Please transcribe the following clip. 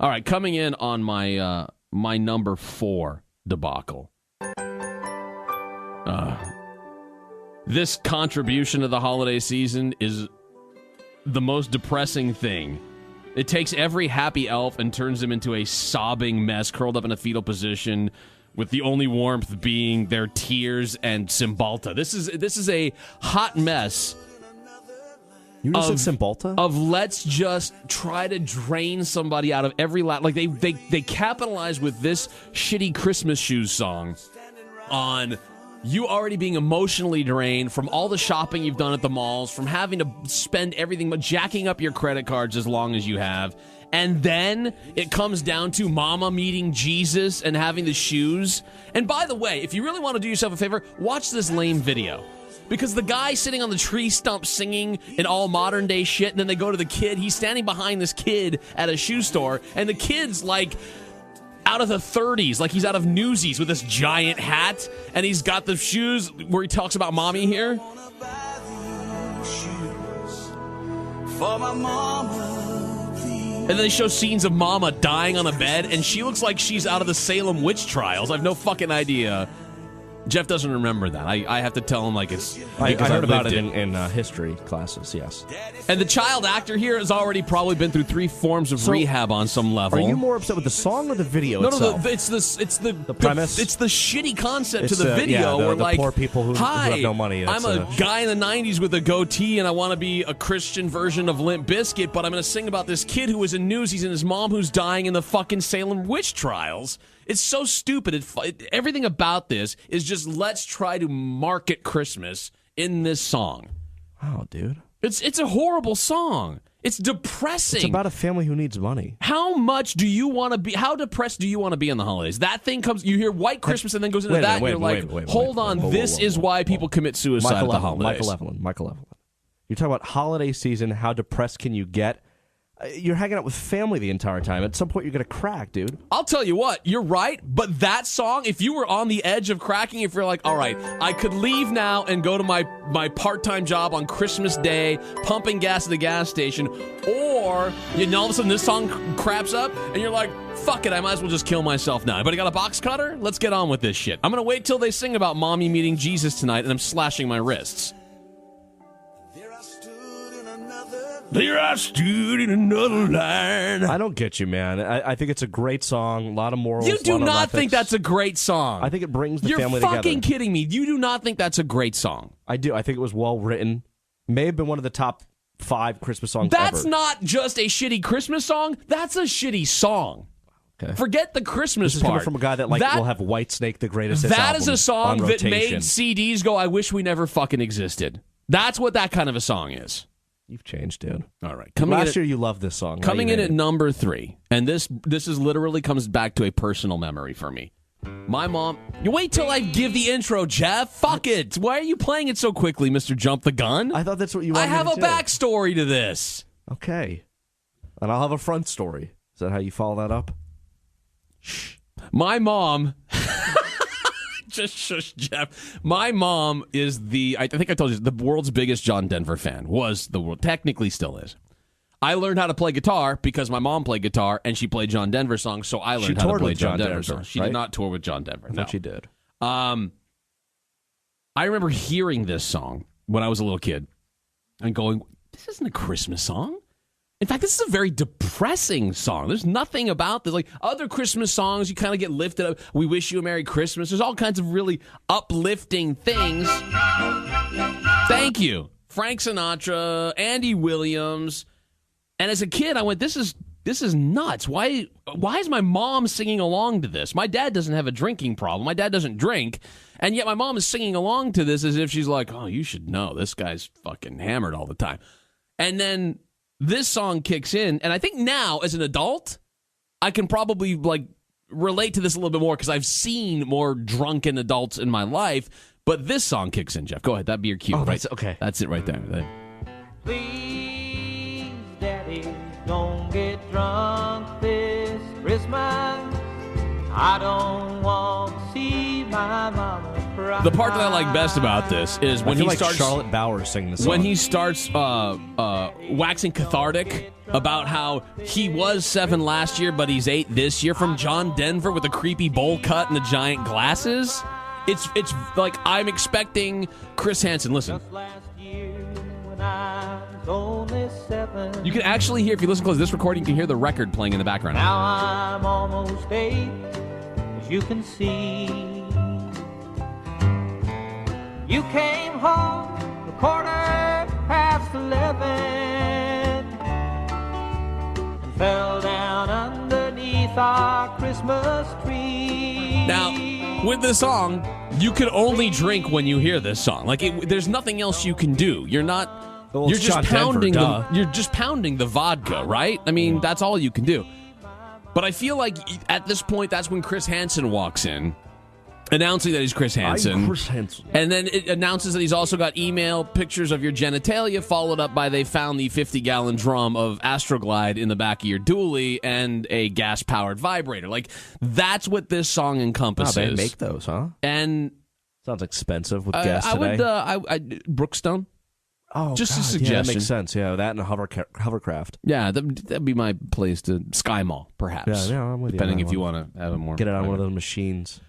All right, coming in on my my number 4 debacle. This contribution to the holiday season is the most depressing thing. It takes every happy elf and turns them into a sobbing mess, curled up in a fetal position, with the only warmth being their tears and Cymbalta. This is a hot mess. You just said Cymbalta? Of let's just try to drain somebody out of every like they capitalize with this shitty Christmas shoes song on you already being emotionally drained from all the shopping you've done at the malls, from having to spend everything but jacking up your credit cards as long as you have. And then it comes down to Mama meeting Jesus and having the shoes. And by the way, if you really want to do yourself a favor, watch this lame video. Because the guy sitting on the tree stump singing in all modern day shit, and then they go to the kid. He's standing behind this kid at a shoe store, and the kid's like out of the 30s, like he's out of Newsies with this giant hat, and he's got the shoes where he talks about mommy here. And then they show scenes of Mama dying on a bed, and she looks like she's out of the Salem witch trials. I have no fucking idea. Jeff doesn't remember that. I have to tell him like it's... I heard about it in history classes, yes. And the child actor here has already probably been through 3 forms of rehab on some level. Are you more upset with the song or the video itself? No, it's the premise? It's the shitty concept to the video the where like, poor people who have no money. I'm a guy in the 90s with a goatee and I want to be a Christian version of Limp Bizkit, but I'm going to sing about this kid who was in Newsies and his mom who's dying in the fucking Salem witch trials. It's so stupid. Everything about this is just let's try to market Christmas in this song. Oh, dude. It's a horrible song. It's depressing. It's about a family who needs money. How much do you want to be? How depressed do you want to be on the holidays? That thing comes, you hear White Christmas and then goes into that and you're like, hold on, this is why people commit suicide at the holidays. Michael Evelyn. You're talking about holiday season, how depressed can you get? You're hanging out with family the entire time. At some point, you're going to crack, dude. I'll tell you what, you're right, but that song, if you were on the edge of cracking, if you're like, all right, I could leave now and go to my part-time job on Christmas Day, pumping gas at the gas station, or all of a sudden this song craps up, and you're like, fuck it, I might as well just kill myself now. But I got a box cutter? Let's get on with this shit. I'm going to wait till they sing about mommy meeting Jesus tonight, and I'm slashing my wrists. There I stood in another line. I don't get you, man. I think it's a great song. A lot of morals. You do not think that's a great song. I think it brings the family together. You're fucking kidding me. You do not think that's a great song. I do. I think it was well written. May have been one of the top 5 Christmas songs That's ever. not just a shitty Christmas song. That's a shitty song. Okay. Forget the Christmas This is part. coming from a guy that will have Whitesnake, the greatest hits That is a song that made rotation. CDs go, I wish we never fucking existed. That's what that kind of a song is. You've changed, dude. All right. Last year you loved this song. Coming in at number 3, and this is literally comes back to a personal memory for me. My mom... You wait till I give the intro, Jeff. Fuck it. Why are you playing it so quickly, Mr. Jump the Gun? I thought that's what you wanted I have to a do. backstory to this. Okay. And I'll have a front story. Is that how you follow that up? Shh. My mom... Just shush, Jeff. My mom is I think I told you, the world's biggest John Denver fan. Technically still is. I learned how to play guitar because my mom played guitar and she played John Denver songs, so I learned how to play John Denver songs. She did not tour with John Denver. No, she did. I remember hearing this song when I was a little kid and going, this isn't a Christmas song. In fact, this is a very depressing song. There's nothing about this. Like other Christmas songs, you kind of get lifted up. We wish you a Merry Christmas. There's all kinds of really uplifting things. Thank you. Frank Sinatra, Andy Williams. And as a kid, I went, this is nuts. Why is my mom singing along to this? My dad doesn't have a drinking problem. My dad doesn't drink. And yet my mom is singing along to this as if she's like, oh, you should know. This guy's fucking hammered all the time. And then this song kicks in, and I think now, as an adult, I can probably relate to this a little bit more because I've seen more drunken adults in my life. But this song kicks in, Jeff. Go ahead. That'd be your cue. Oh, right? Okay. That's it right there. Please, Daddy, don't get drunk this Christmas. I don't want to see my mama cry. The part that I like best about this is when I feel he like starts Charlotte Bauer singing this song. when he starts waxing cathartic about how he was 7 last year, but he's 8 this year, from John Denver with a creepy bowl cut and the giant glasses. It's like I'm expecting Chris Hansen. Listen. Just last year when I was only 7. You can actually hear, if you listen close to this recording, you can hear the record playing in the background. Now I'm almost 8, as you can see. You came home a 11:15 and fell down underneath our Christmas tree. Now, with this song, you can only drink when you hear this song. Like, there's nothing else you can do. You're not. Well, you're it's just John Denver, pounding. duh. You're just pounding the vodka, right? I mean, that's all you can do. But I feel like at this point, that's when Chris Hansen walks in, announcing that he's Chris Hansen. I'm Chris Hansen. And then it announces that he's also got email pictures of your genitalia, followed up by they found the 50-gallon drum of Astroglide in the back of your dually and a gas-powered vibrator. Like, that's what this song encompasses. They make those, huh? And Sounds expensive with gas I today. would, Brookstone. Oh, Just a God, suggestion. Yeah, that makes sense. Yeah, that and a hovercraft. Yeah, that'd be my place to Sky Mall, perhaps. Yeah, I'm with you on depending that if you one. want to have a more. Get it on one of those machines.